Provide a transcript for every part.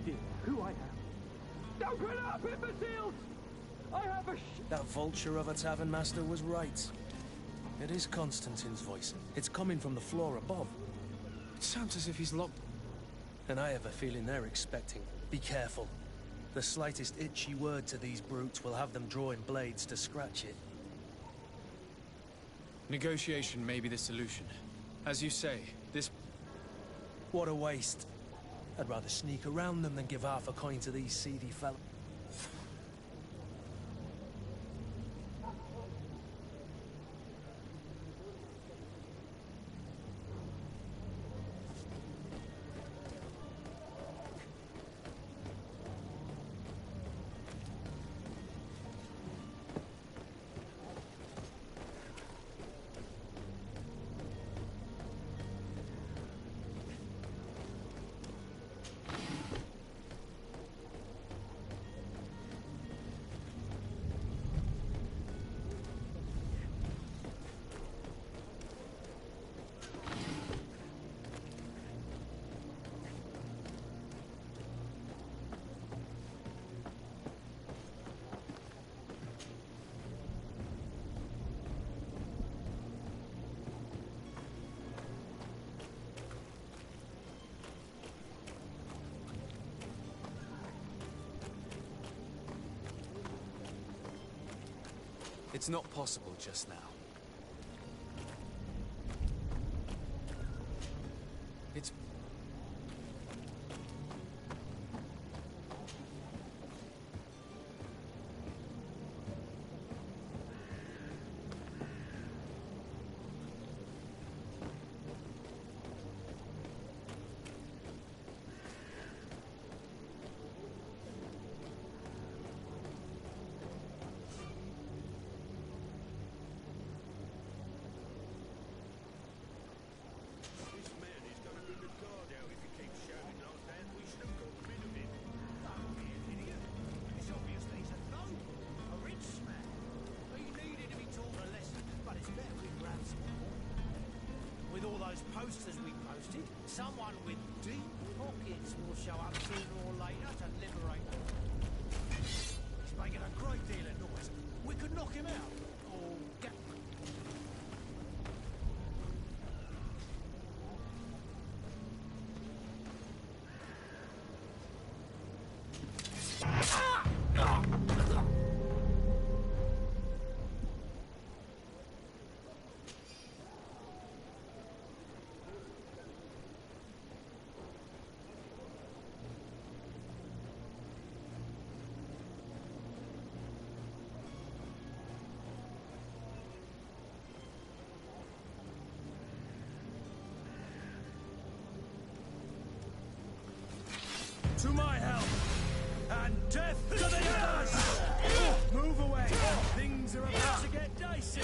idea who I am. Don't put up, imbeciles! I have a That vulture of a tavern master was right. It is Constantine's voice. It's coming from the floor above. It sounds as if he's locked. And I have a feeling they're expecting. Be careful. The slightest itchy word to these brutes will have them drawing blades to scratch it. Negotiation may be the solution. As you say, this... What a waste. I'd rather sneak around them than give half a coin to these seedy fellows. It's not possible just now. It's... With all those posters we posted, someone with deep pockets will show up sooner or later to liberate them. He's making a great deal of noise. We could knock him out. Or get... To my help! And death to the others! Move away! Things are about to get dicey!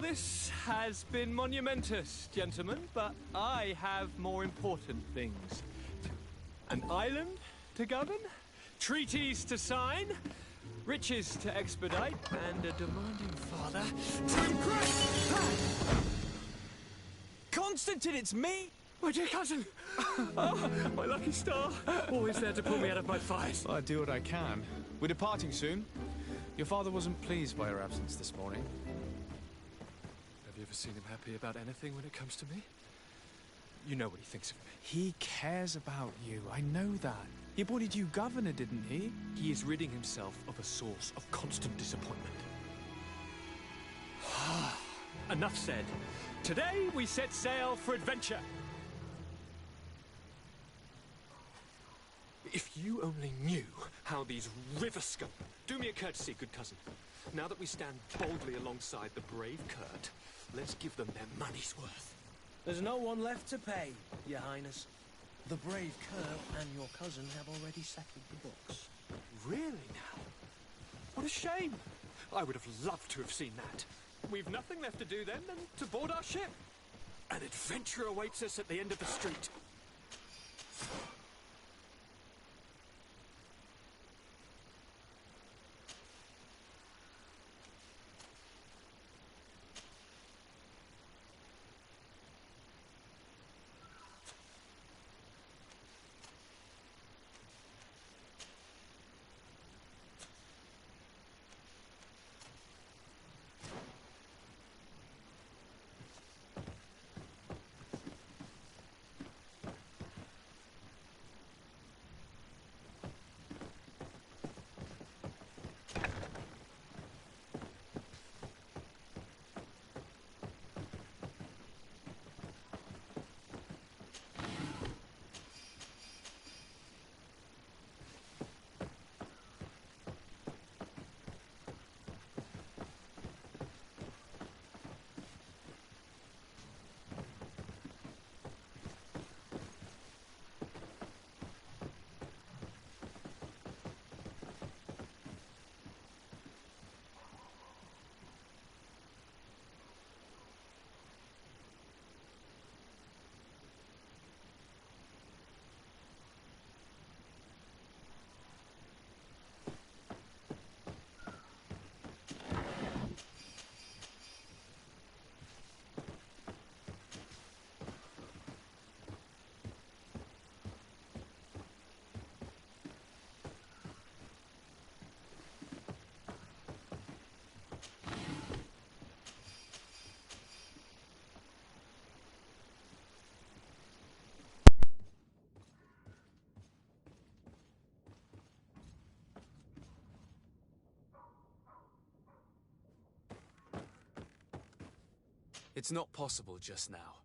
this has been monumentous, gentlemen, but I have more important things. An island to govern, treaties to sign, riches to expedite, and a demanding father to impress. Constantine, it's me! My dear cousin! Oh, my lucky star! Always there to pull me out of my fires. Well, I do what I can. We're departing soon. Your father wasn't pleased by your absence this morning. Have you ever seen him happy about anything when it comes to me? You know what he thinks of me. He cares about you, I know that. He appointed you governor, didn't he? He is ridding himself of a source of constant disappointment. Enough said. Today we set sail for adventure. If you only knew how these river scum... Do me a courtesy, good cousin. Now that we stand boldly alongside the brave Kurt, let's give them their money's worth. There's no one left to pay, Your Highness. The brave Kurt and your cousin have already settled the books. Really now? What a shame. I would have loved to have seen that. We've nothing left to do then than to board our ship. An adventure awaits us at the end of the street. It's not possible just now.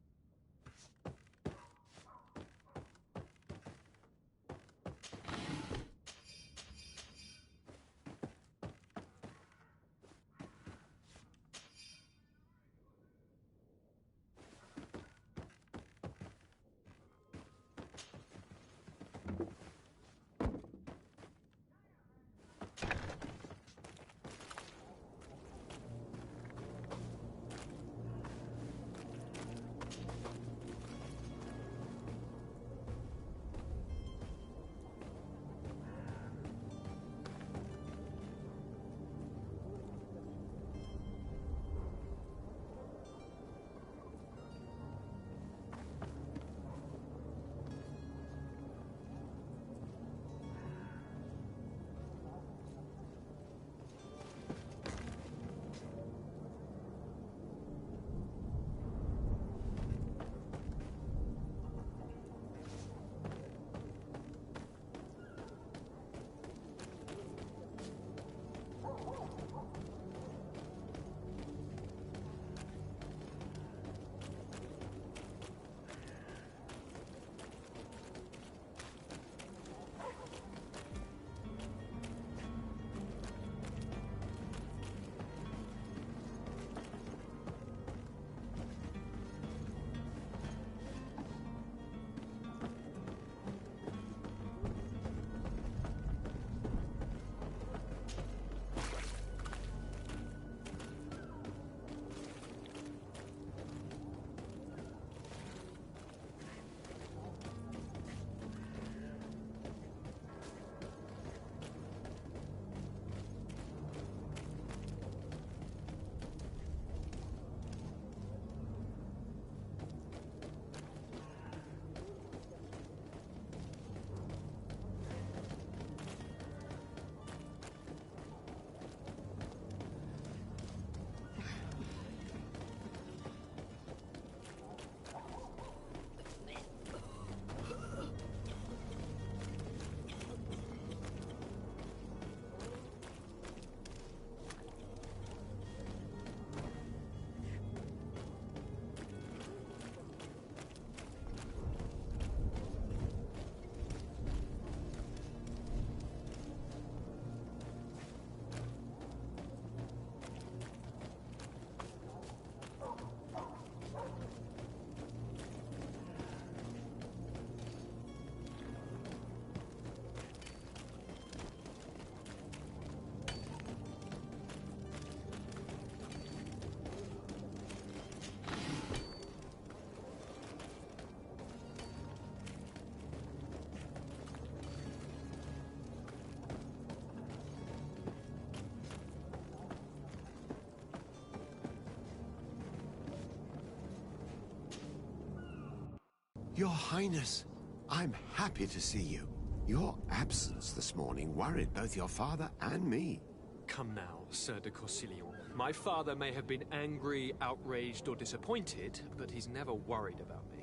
Your Highness, I'm happy to see you. Your absence this morning worried both your father and me. Come now, Sir de Corsilion. My father may have been angry, outraged, or disappointed, but he's never worried about me.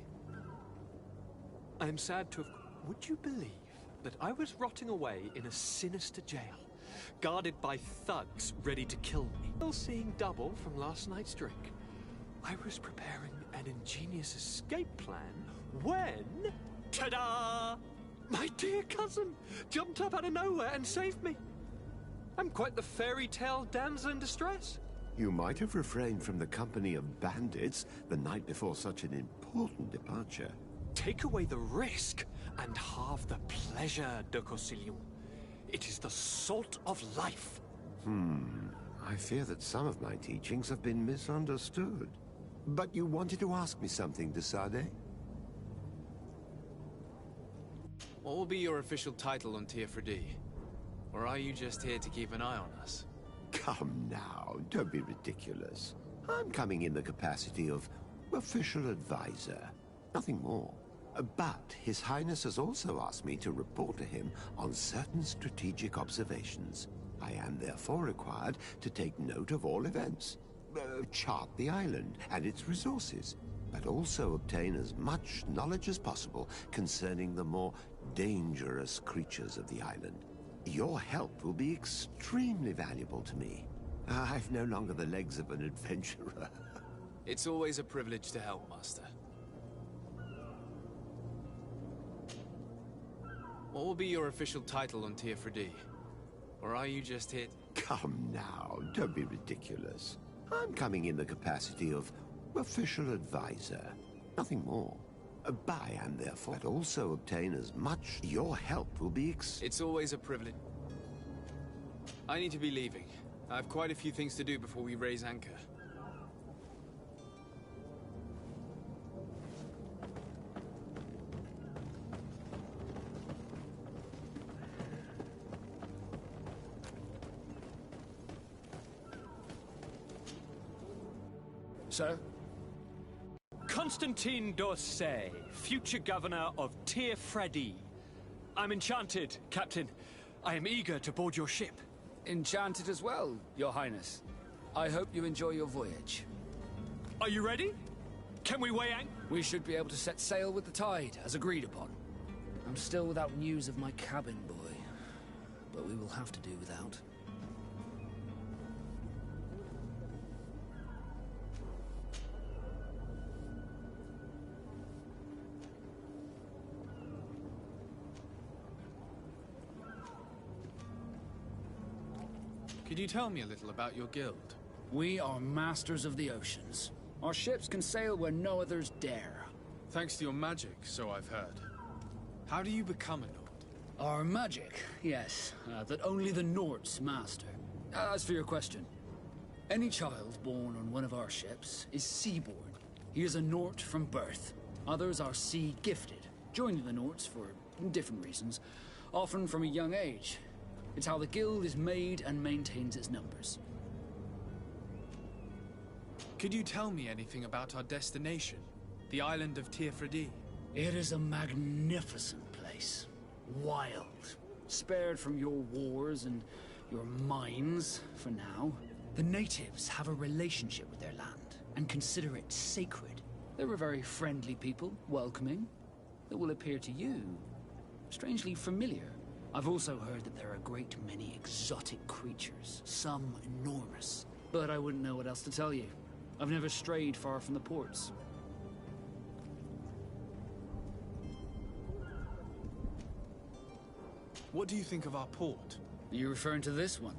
I am sad to have... Would you believe that I was rotting away in a sinister jail, guarded by thugs ready to kill me? Still seeing double from last night's drink. I was preparing an ingenious escape plan when... Ta-da! My dear cousin jumped up out of nowhere and saved me. I'm quite the fairy tale damsel in distress. You might have refrained from the company of bandits the night before such an important departure. Take away the risk and halve the pleasure, de Corsilion. It is the salt of life. I fear that some of my teachings have been misunderstood. But you wanted to ask me something, de Sade? What will be your official title on Tier-Freddy? Or are you just here to keep an eye on us? Come now, don't be ridiculous. I'm coming in the capacity of official advisor, nothing more. But His Highness has also asked me to report to him on certain strategic observations. I am therefore required to take note of all events, chart the island and its resources, but also obtain as much knowledge as possible concerning the more dangerous creatures of the island. Your help will be extremely valuable to me. I've no longer the legs of an adventurer. It's always a privilege to help, Master. What will be your official title on Tier-Freddy? Or are you just here... Come now, don't be ridiculous. I'm coming in the capacity of official advisor, nothing more. But I am therefore but also obtain as much. Your help will be It's always a privilege. I need to be leaving. I have quite a few things to do before we raise anchor. Sir? Constantine d'Orsay, future governor of Tier-Freddy. I'm enchanted, Captain. I am eager to board your ship. Enchanted as well, Your Highness. I hope you enjoy your voyage. Are you ready? Can we weigh anchor? We should be able to set sail with the tide, as agreed upon. I'm still without news of my cabin boy, but we will have to do without. Could you tell me a little about your guild? We are masters of the oceans. Our ships can sail where no others dare. Thanks to your magic, so I've heard. How do you become a Nord? Our magic, yes, that only the Nords master. As for your question, any child born on one of our ships is seaborn. He is a Nord from birth. Others are sea-gifted, joining the Nords for different reasons, often from a young age. It's how the guild is made and maintains its numbers. Could you tell me anything about our destination? The island of Tier-Freddy? It is a magnificent place. Wild. Spared from your wars and your mines, for now. The natives have a relationship with their land and consider it sacred. They're a very friendly people, welcoming. That will appear to you strangely familiar. I've also heard that there are a great many exotic creatures, some enormous. But I wouldn't know what else to tell you. I've never strayed far from the ports. What do you think of our port? Are you referring to this one?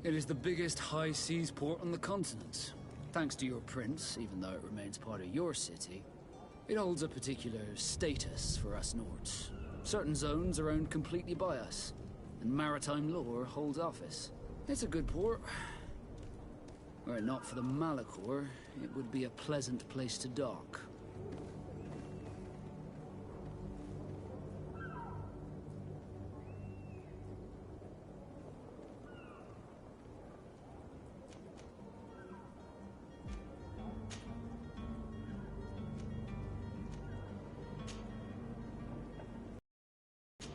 It is the biggest high seas port on the continent. Thanks to your prince, even though it remains part of your city, it holds a particular status for us Nords. Certain zones are owned completely by us, and maritime law holds office. It's a good port. Were it not for the Malachor, it would be a pleasant place to dock.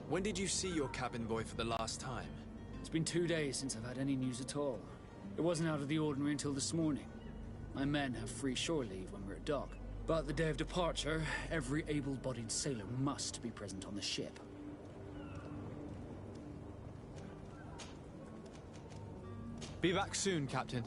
When did you see your cabin boy for the last time? It's been 2 days since I've had any news at all. It wasn't out of the ordinary until this morning. My men have free shore leave when we're at dock. But the day of departure, every able-bodied sailor must be present on the ship. Be back soon, Captain.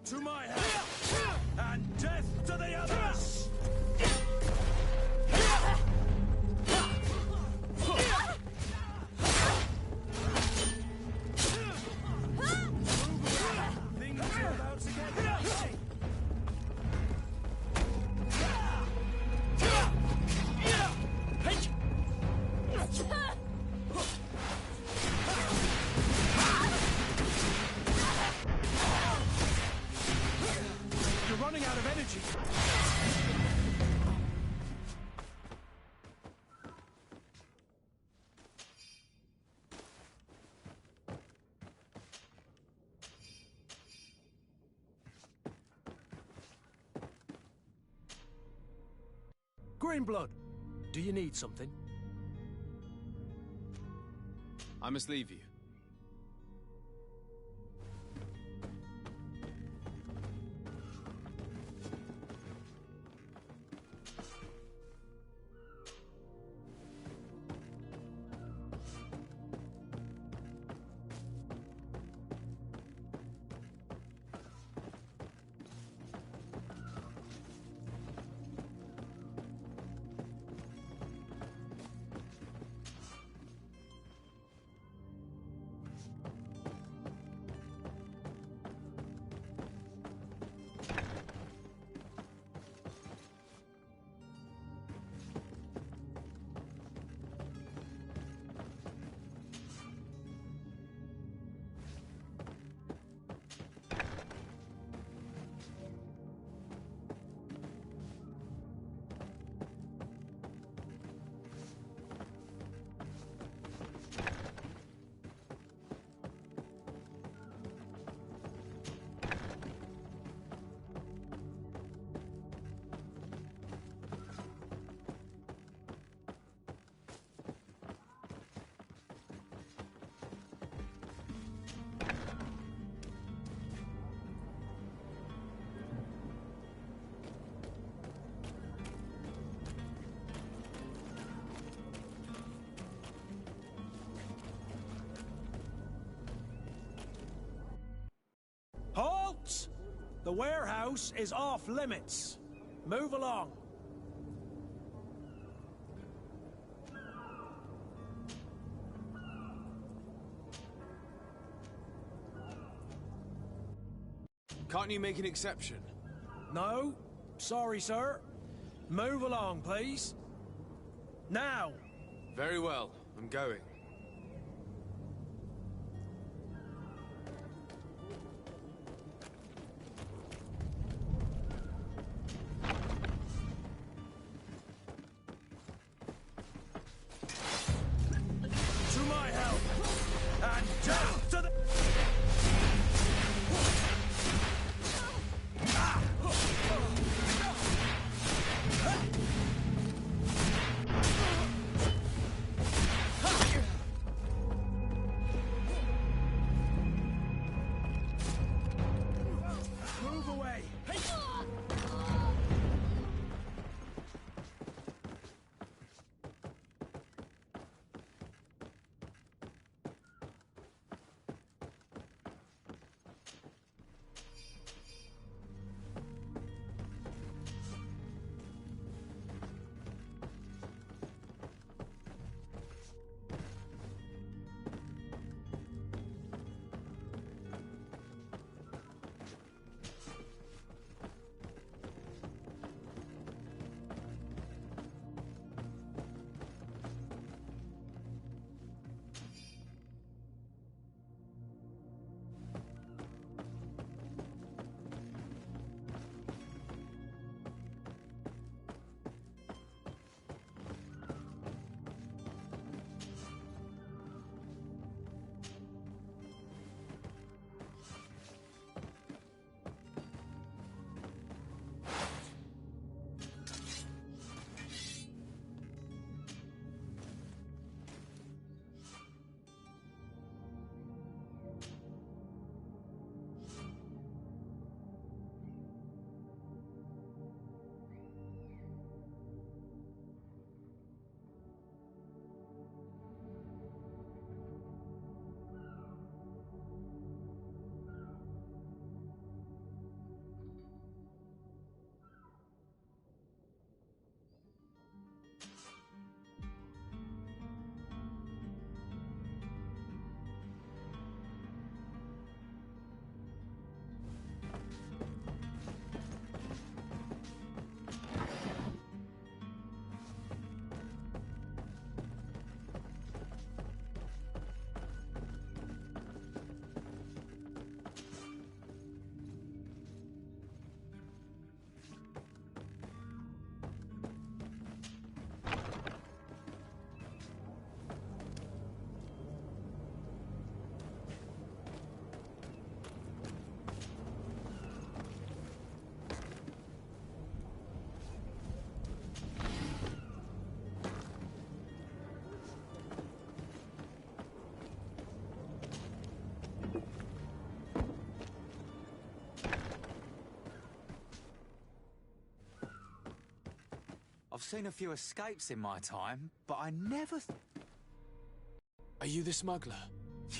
To my house, and death to the others! Things are about to get dicey. You're running out of energy. Greenblood, do you need something? I must leave you. Halt! The warehouse is off limits. Move along. Can't you make an exception? No, sorry, sir. Move along, please. Now! Very well, I'm going. seen a few escapes in my time, but I never... Are you the smuggler?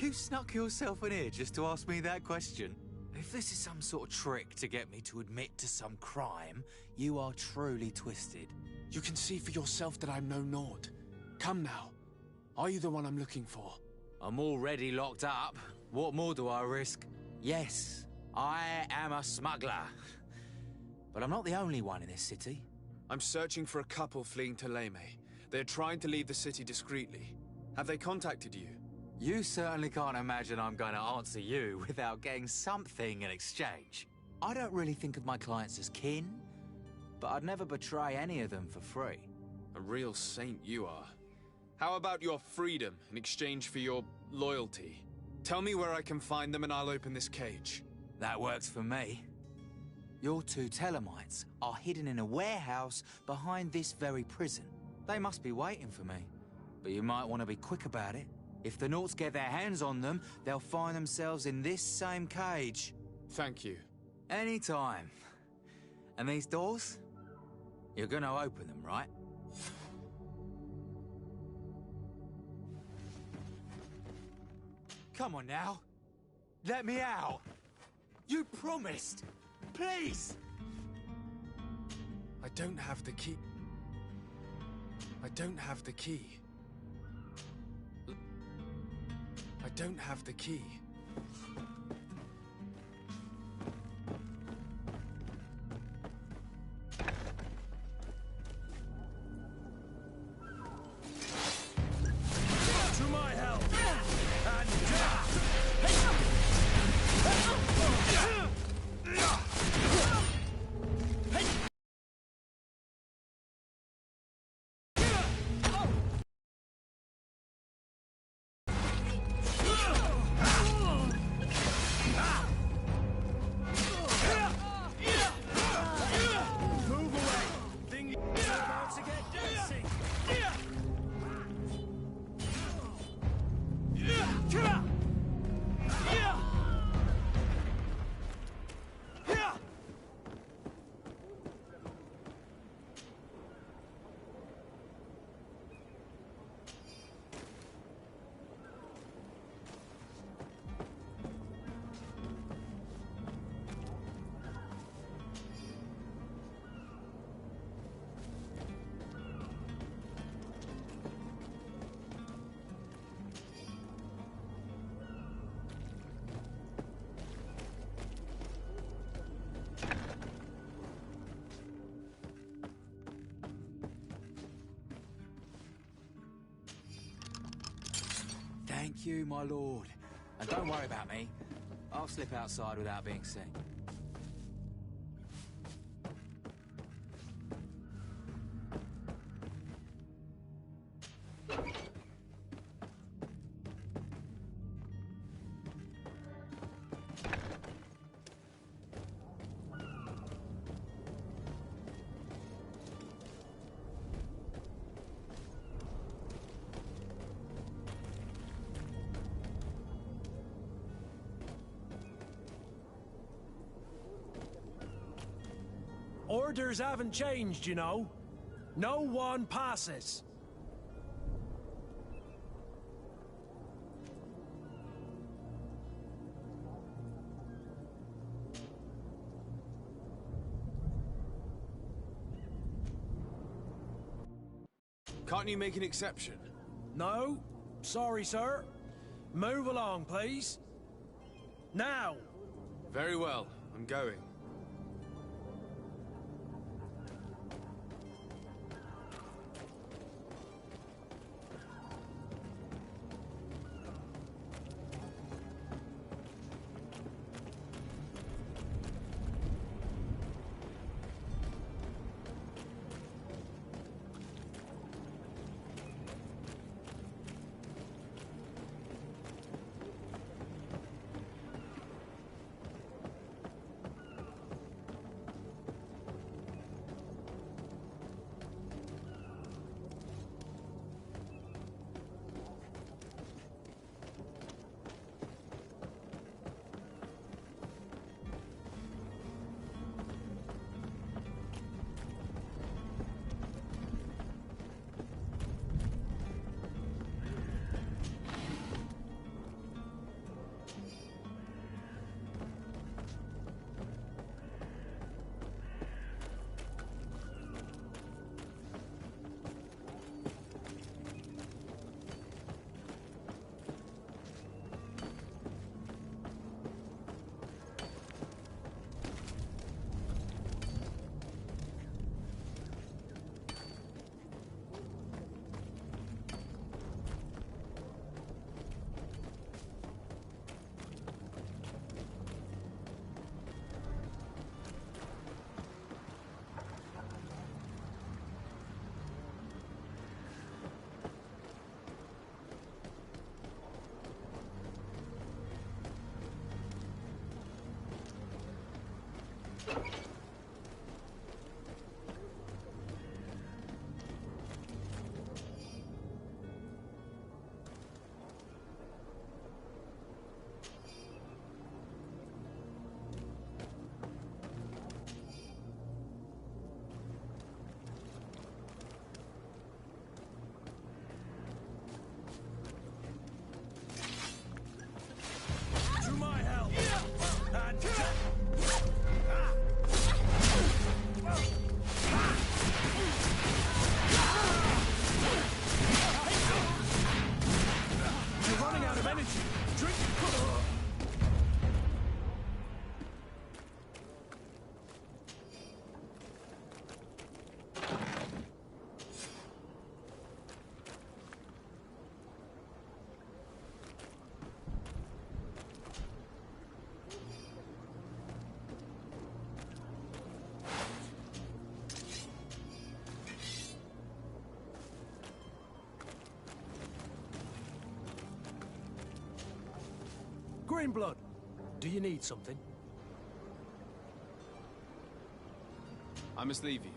You snuck yourself in here just to ask me that question? If this is some sort of trick to get me to admit to some crime, you are truly twisted. You can see for yourself that I'm no Nord. Come now. Are you the one I'm looking for? I'm already locked up. What more do I risk? Yes, I am a smuggler. But I'm not the only one in this city. I'm searching for a couple fleeing to Leme. They're trying to leave the city discreetly. Have they contacted you? You certainly can't imagine I'm going to answer you without getting something in exchange. I don't really think of my clients as kin, but I'd never betray any of them for free. A real saint you are. How about your freedom in exchange for your loyalty? Tell me where I can find them and I'll open this cage. That works for me. Your two Telemites are hidden in a warehouse behind this very prison. They must be waiting for me, but you might want to be quick about it. If the Nauts get their hands on them, they'll find themselves in this same cage. Thank you. Anytime. And these doors? You're gonna open them, right? Come on now. Let me out. You promised. Please. I don't have the key. I don't have the key. I don't have the key. To my help! And move away! Thing about to get dancing! Thank you, my lord. And don't worry about me. I'll slip outside without being seen. Orders haven't changed, you know. No one passes. Can't you make an exception? No? Sorry, sir. Move along, please. Now! Very well, I'm going. To my help! And You're running out of energy. Drink. Greenblood, do you need something? I must leave you.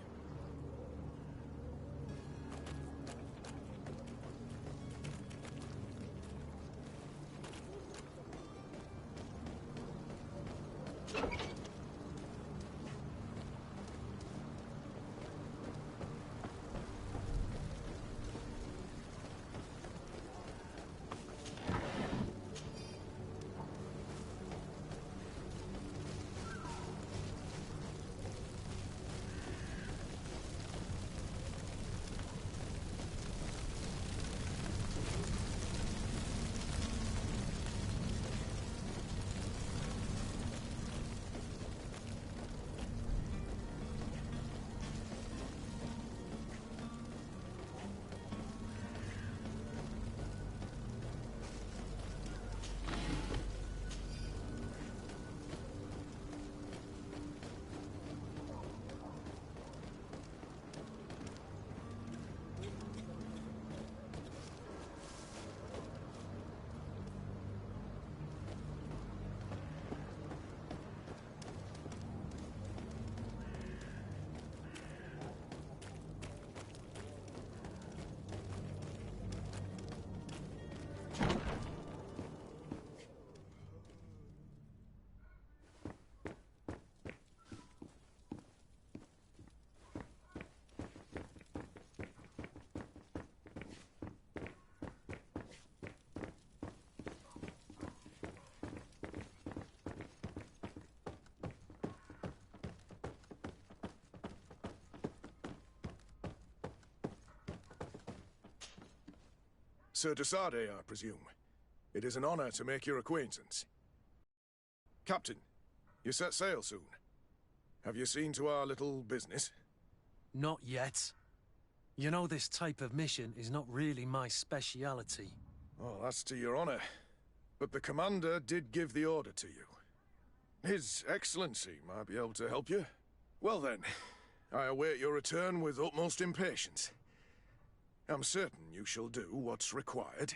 Sir de Sardet, I presume. It is an honor to make your acquaintance. Captain, you set sail soon. Have you seen to our little business? Not yet. You know, this type of mission is not really my speciality. Oh, that's to your honor. But the commander did give the order to you. His Excellency might be able to help you. Well then, I await your return with utmost impatience. I'm certain you shall do what's required.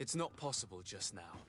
It's not possible just now.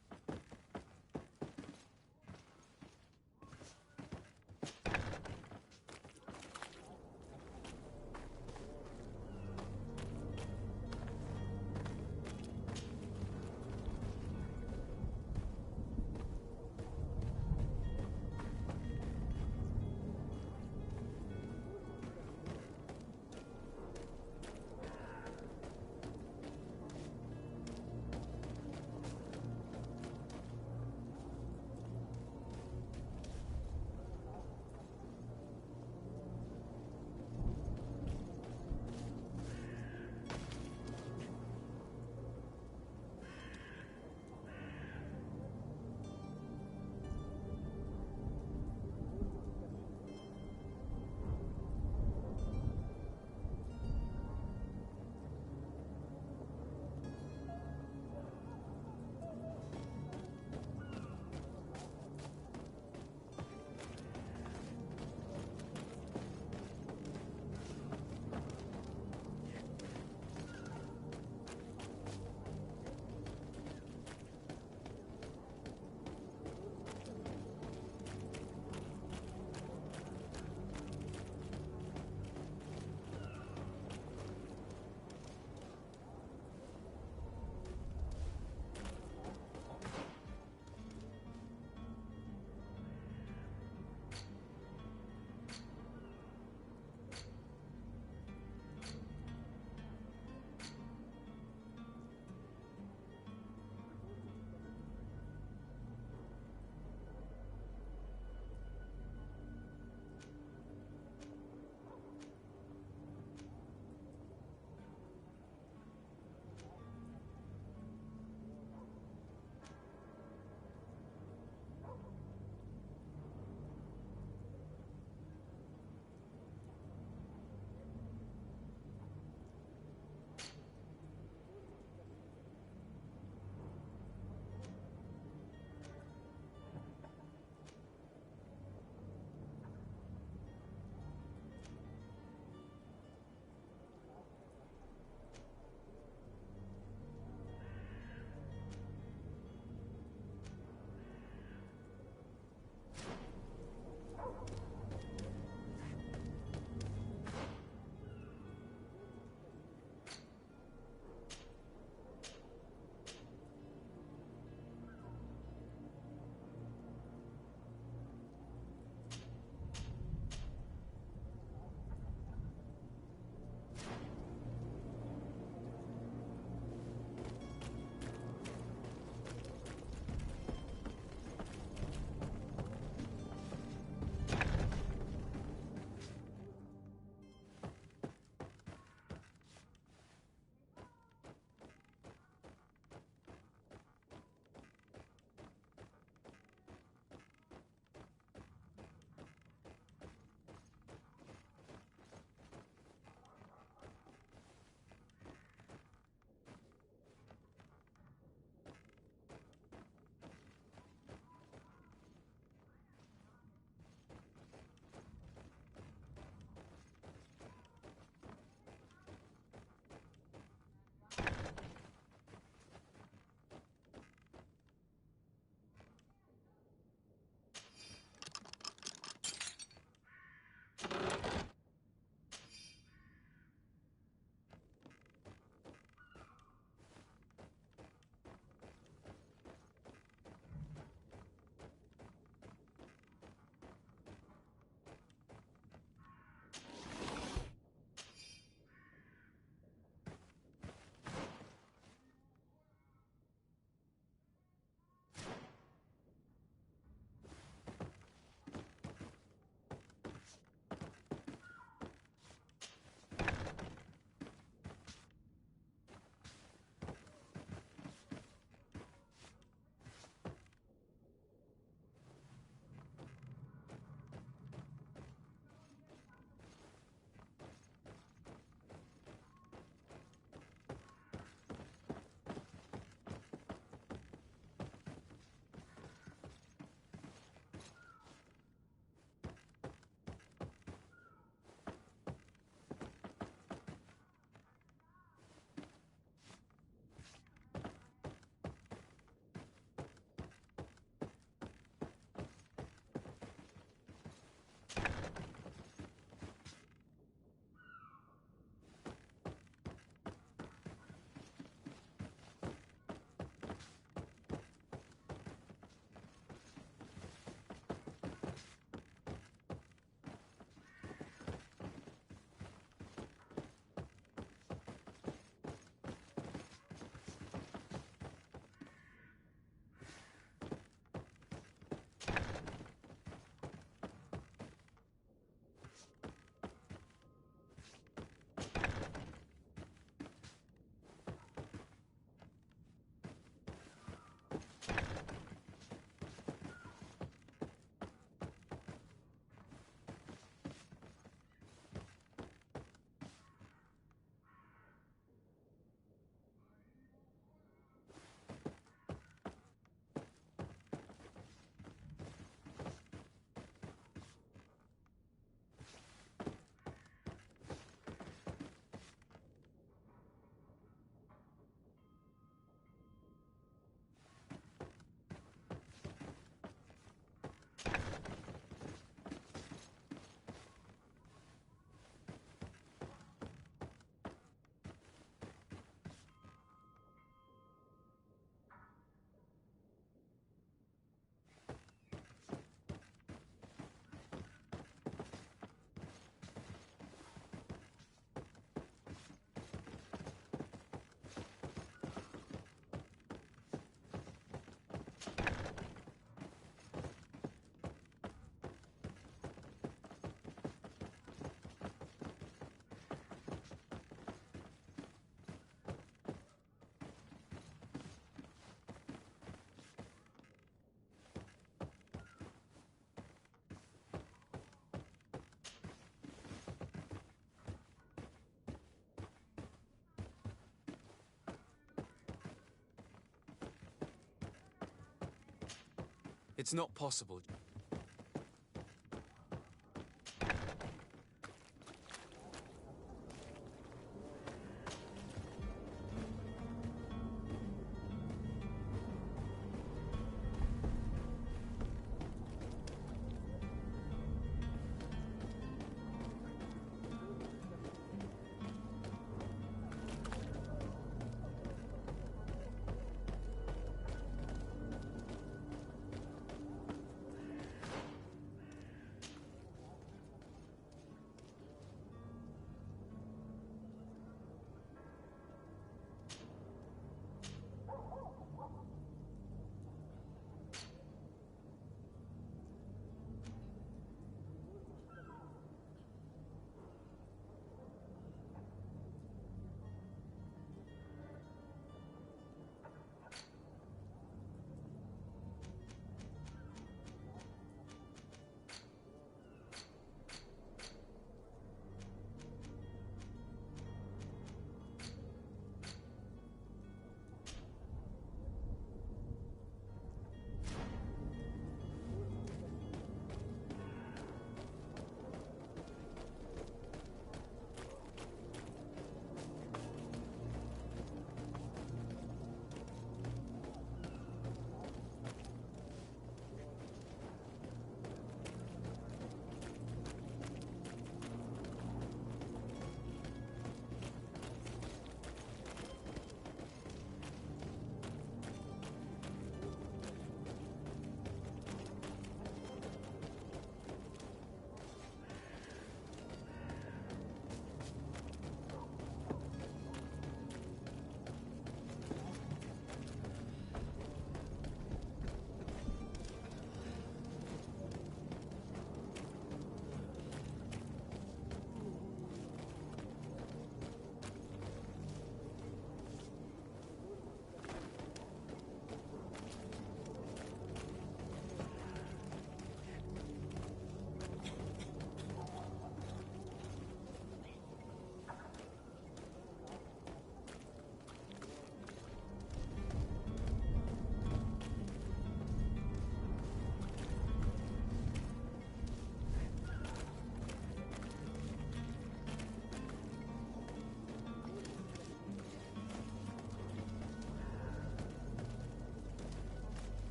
It's not possible.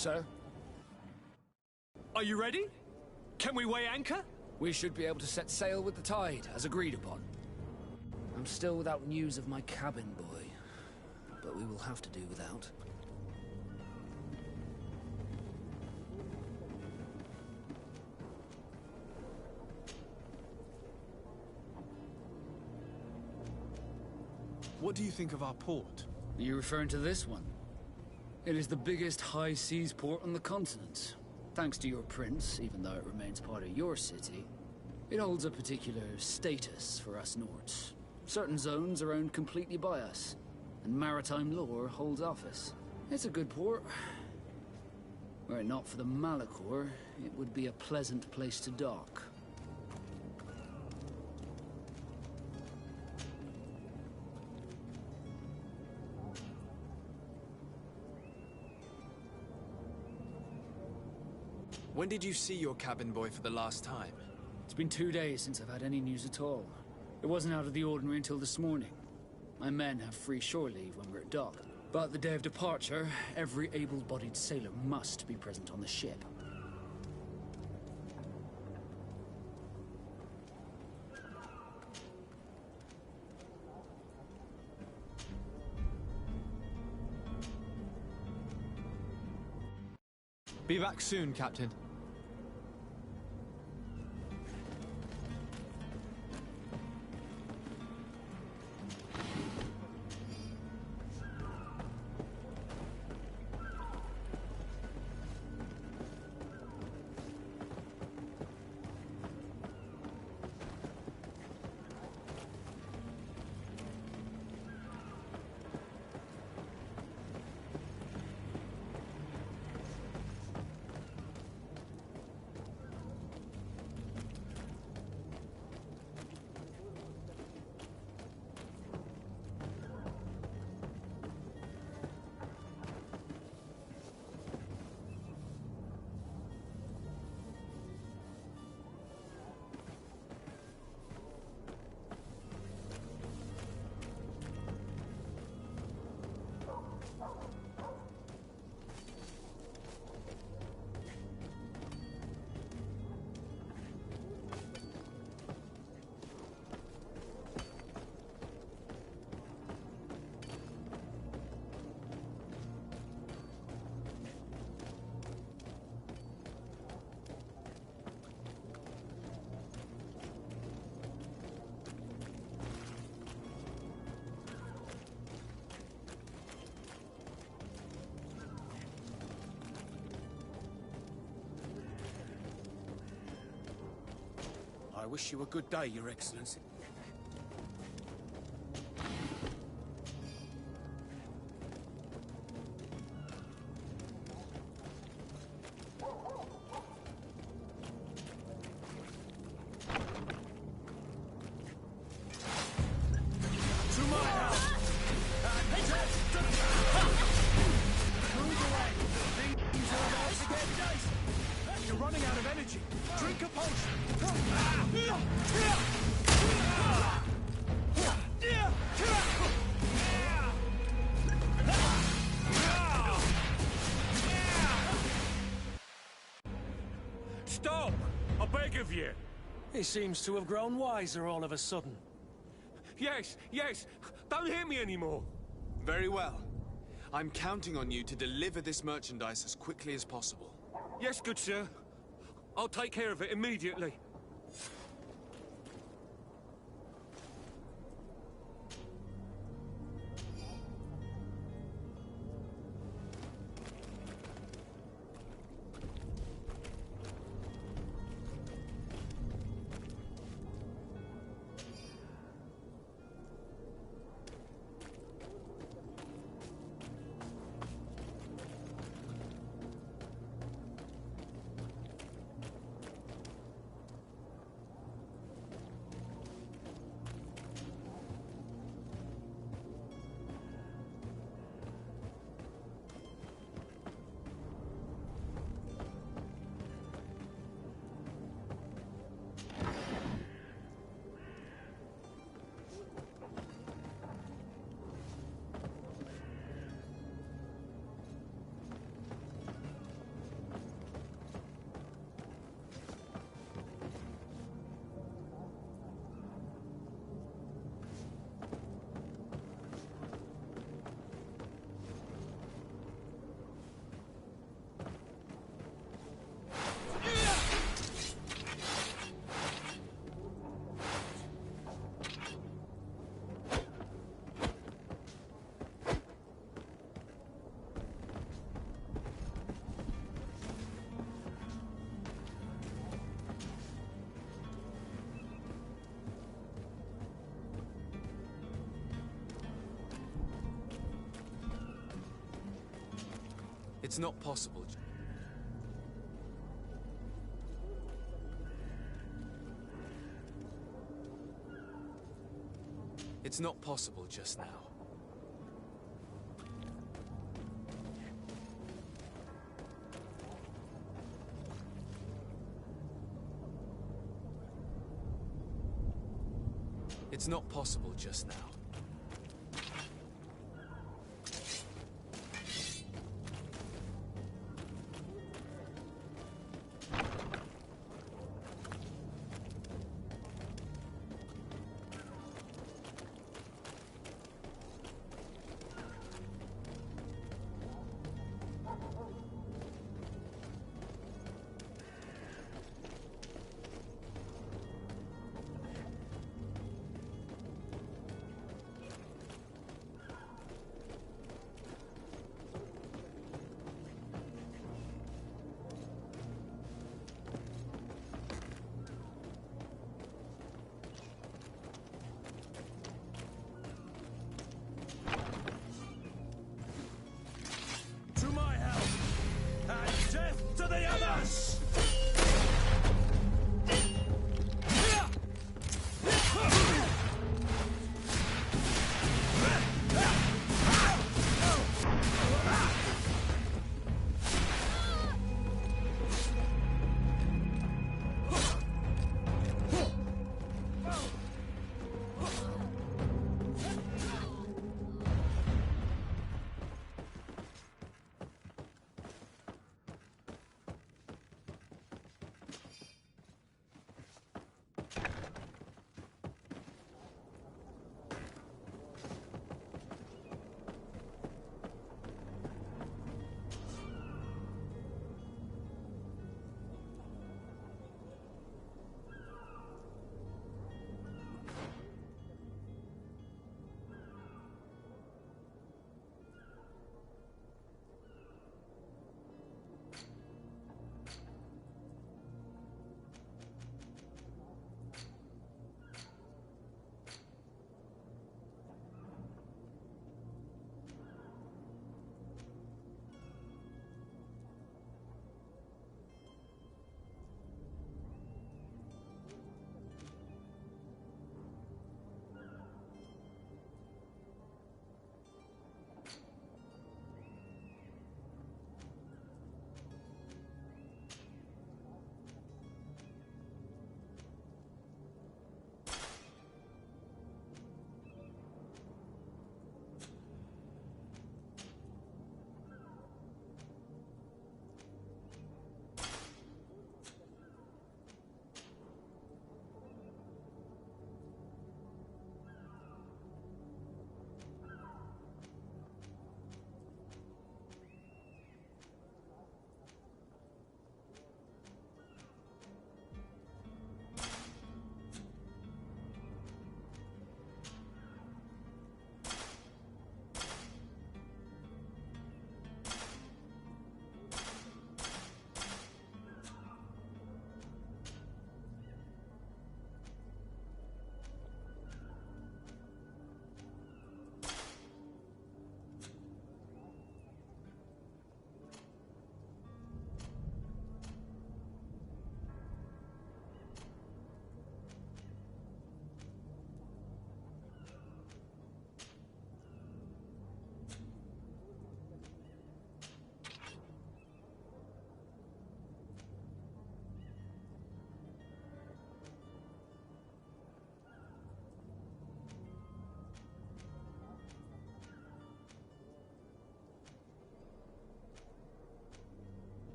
Sir? Are you ready? Can we weigh anchor? We should be able to set sail with the tide, as agreed upon. I'm still without news of my cabin boy, but we will have to do without. What do you think of our port? Are you referring to this one? It is the biggest high seas port on the continent. Thanks to your prince, even though it remains part of your city, it holds a particular status for us Nords. Certain zones are owned completely by us, and maritime law holds office. It's a good port. Were it not for the Malachor, it would be a pleasant place to dock. When did you see your cabin boy for the last time? It's been 2 days since I've had any news at all. It wasn't out of the ordinary until this morning. My men have free shore leave when we're at dock. But the day of departure, every able-bodied sailor must be present on the ship. Be back soon, Captain. wish you a good day, Your Excellency. You're running out of energy. Drink a potion. Stop! I beg of you! He seems to have grown wiser all of a sudden. Yes, yes! Don't hit me anymore! Very well. I'm counting on you to deliver this merchandise as quickly as possible. Yes, good sir. I'll take care of it immediately. It's not possible. It's not possible just now. It's not possible just now.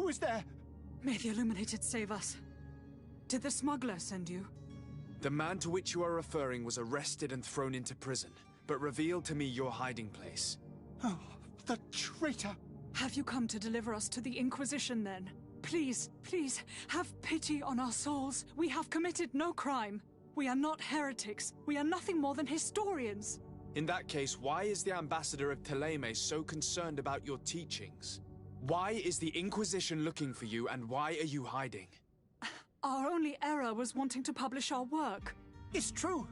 Who is there? May the Illuminated save us. Did the smuggler send you? The man to which you are referring was arrested and thrown into prison, but revealed to me your hiding place. Oh, the traitor! Have you come to deliver us to the Inquisition, then? Please, please, have pity on our souls. We have committed no crime. We are not heretics. We are nothing more than historians. In that case, why is the ambassador of Teleme so concerned about your teachings? Why is the Inquisition looking for you, and why are you hiding? Our only error was wanting to publish our work. It's true.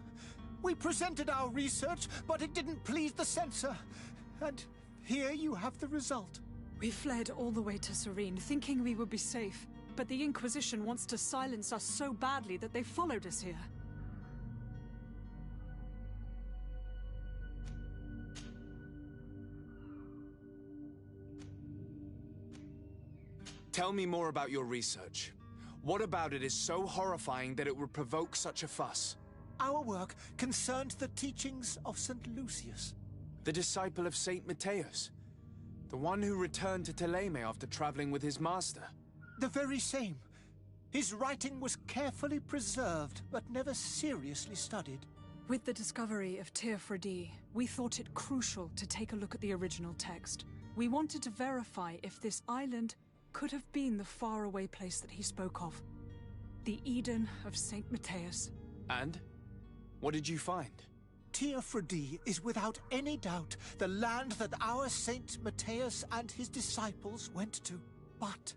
We presented our research, but it didn't please the censor. And here you have the result. We fled all the way to Serene, thinking we would be safe. But the Inquisition wants to silence us so badly that they followed us here. Tell me more about your research. What about it is so horrifying that it would provoke such a fuss? Our work concerned the teachings of St. Lucius. The disciple of Saint Matthias? The one who returned to Teleme after traveling with his master? The very same. His writing was carefully preserved, but never seriously studied. With the discovery of Teofredi, we thought it crucial to take a look at the original text. We wanted to verify if this island could have been the faraway place that he spoke of. The Eden of Saint Matthias. And? What did you find? Teofredi is without any doubt the land that our Saint Matthias and his disciples went to. But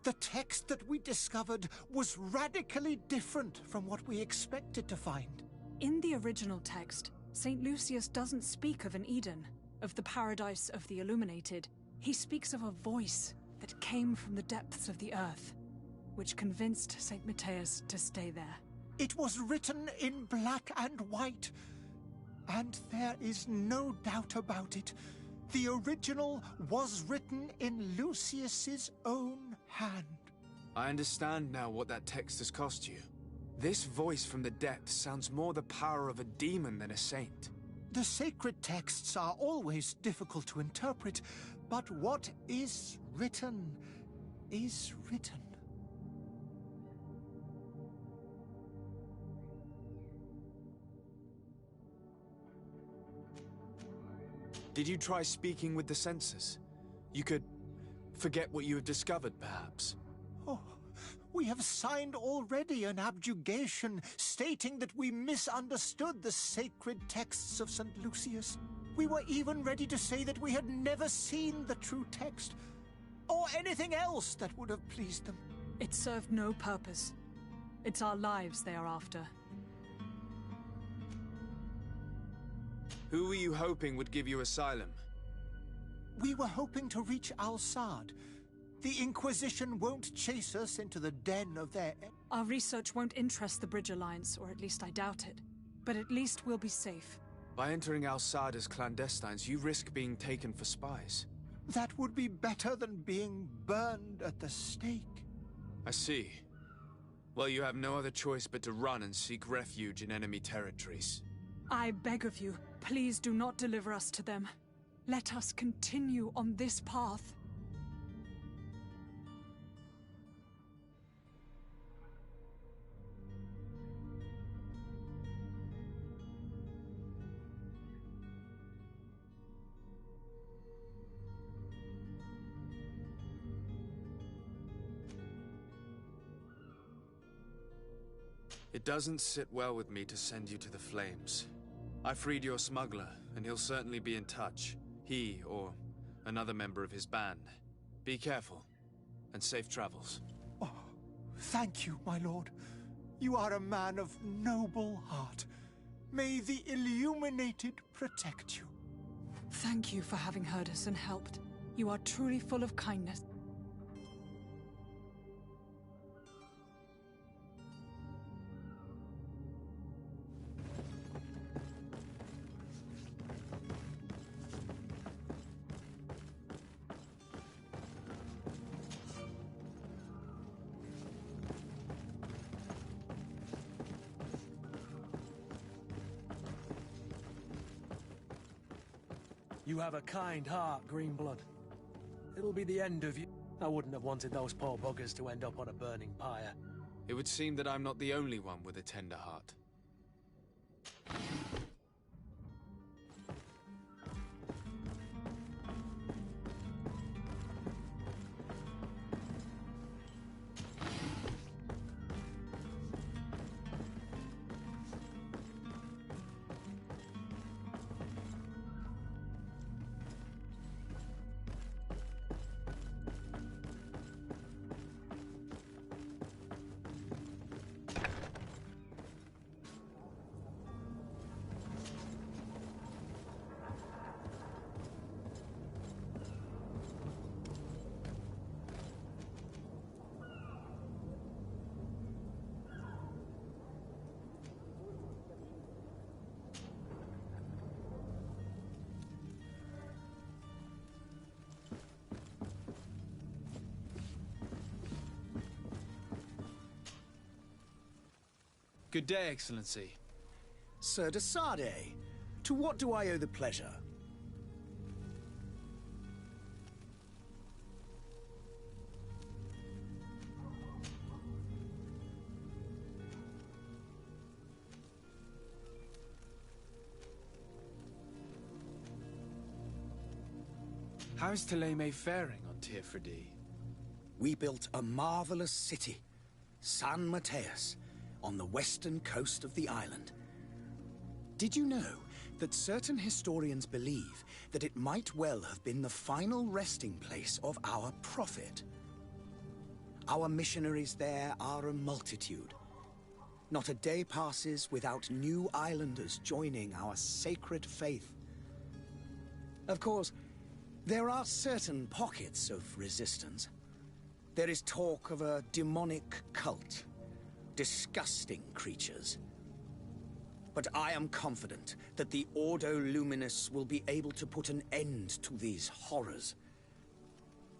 the text that we discovered was radically different from what we expected to find. In the original text, Saint Lucius doesn't speak of an Eden, of the paradise of the Illuminated. He speaks of a voice that came from the depths of the earth, which convinced Saint Matthias to stay there. It was written in black and white, and there is no doubt about it. The original was written in Lucius's own hand. I understand now what that text has cost you. This voice from the depths sounds more the power of a demon than a saint. The sacred texts are always difficult to interpret, but what is written is written. Did you try speaking with the censors? You could forget what you have discovered, perhaps. Oh, we have signed already an abjugation stating that we misunderstood the sacred texts of St. Lucius. We were even ready to say that we had never seen the true text, or anything else that would have pleased them. It served no purpose. It's our lives they are after. Who were you hoping would give you asylum? We were hoping to reach Al-Sad. The Inquisition won't chase us into the den of their... Our research won't interest the Bridge Alliance, or at least I doubt it. But at least we'll be safe. By entering Al-Sad as clandestines, you risk being taken for spies. That would be better than being burned at the stake. I see. Well, you have no other choice but to run and seek refuge in enemy territories. I beg of you, please do not deliver us to them. Let us continue on this path. It doesn't sit well with me to send you to the flames. I freed your smuggler, and he'll certainly be in touch. He, or another member of his band. Be careful, and safe travels. Oh, thank you, my lord. You are a man of noble heart. May the Illuminated protect you. Thank you for having heard us and helped. You are truly full of kindness. You have a kind heart, Greenblood. It'll be the end of you. I wouldn't have wanted those poor buggers to end up on a burning pyre. It would seem that I'm not the only one with a tender heart. Good day, Excellency. Sir de Sade, to what do I owe the pleasure? How's Thélème faring on Tirfredi? We built a marvelous city, San Mateus, on the western coast of the island. Did you know that certain historians believe that it might well have been the final resting place of our prophet? Our missionaries there are a multitude. Not a day passes without new islanders joining our sacred faith. Of course, there are certain pockets of resistance. There is talk of a demonic cult. Disgusting creatures. But I am confident that the Ordo Luminous will be able to put an end to these horrors.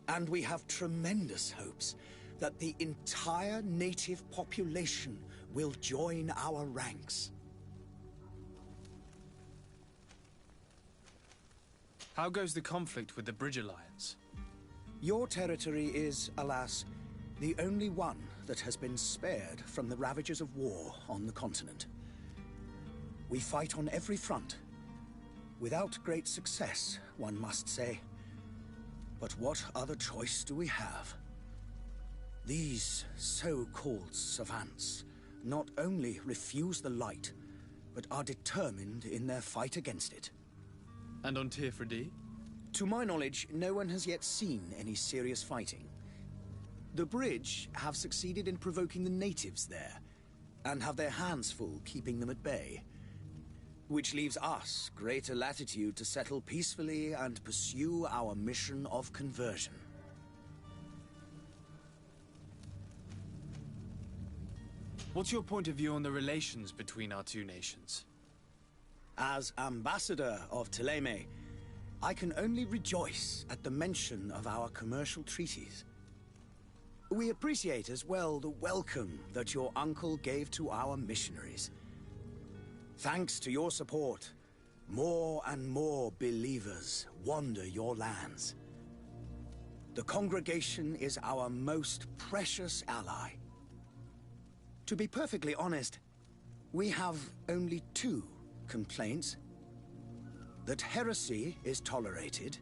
And we have tremendous hopes that the entire native population will join our ranks. How goes the conflict with the Bridge Alliance? Your territory is, alas, the only one that has been spared from the ravages of war on the continent. We fight on every front. Without great success, one must say. But what other choice do we have? These so-called savants not only refuse the light, but are determined in their fight against it. And on Tirfredi? To my knowledge, no one has yet seen any serious fighting. The Bridge have succeeded in provoking the natives there, and have their hands full keeping them at bay. Which leaves us greater latitude to settle peacefully and pursue our mission of conversion. What's your point of view on the relations between our two nations? As ambassador of Thélème, I can only rejoice at the mention of our commercial treaties. We appreciate as well the welcome that your uncle gave to our missionaries. Thanks to your support, more and more believers wander your lands. The congregation is our most precious ally. To be perfectly honest, we have only two complaints. That heresy is tolerated,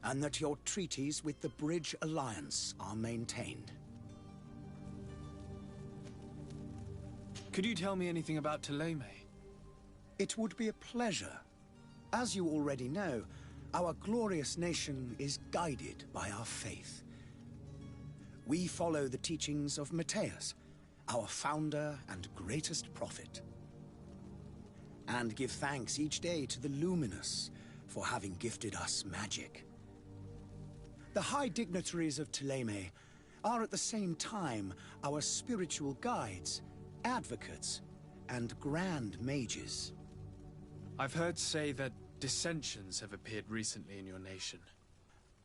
and that your treaties with the Bridge Alliance are maintained. Could you tell me anything about Thélème? It would be a pleasure. As you already know, our glorious nation is guided by our faith. We follow the teachings of Mateus, our founder and greatest prophet. And give thanks each day to the Luminous for having gifted us magic. The high dignitaries of Thélème are at the same time our spiritual guides, advocates, and grand mages. I've heard say that dissensions have appeared recently in your nation.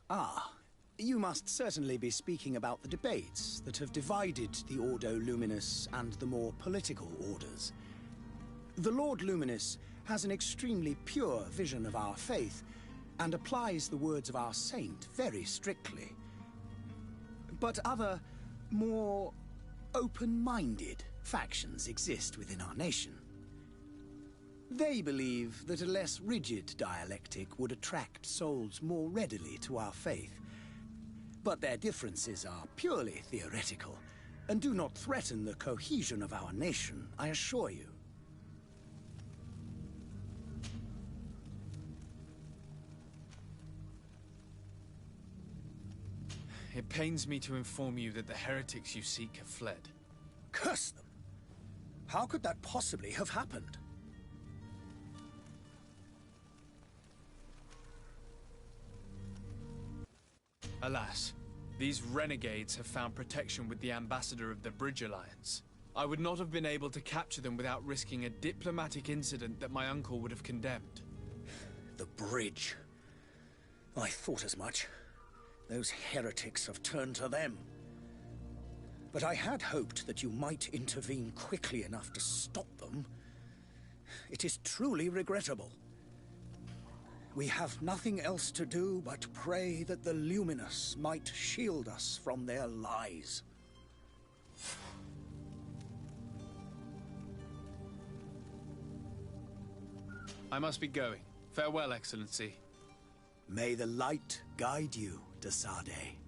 Ah, you must certainly be speaking about the debates that have divided the Ordo Luminous and the more political orders. The Lord Luminous has an extremely pure vision of our faith and applies the words of our saint very strictly. But other, more open-minded factions exist within our nation. They believe that a less rigid dialectic would attract souls more readily to our faith. But their differences are purely theoretical, and do not threaten the cohesion of our nation, I assure you. It pains me to inform you that the heretics you seek have fled. Curse them! How could that possibly have happened? Alas, these renegades have found protection with the ambassador of the Bridge Alliance. I would not have been able to capture them without risking a diplomatic incident that my uncle would have condemned. The bridge. I thought as much. Those heretics have turned to them. But I had hoped that you might intervene quickly enough to stop them. It is truly regrettable. We have nothing else to do but pray that the Luminous might shield us from their lies. I must be going. Farewell, Excellency. May the light guide you, de Sade.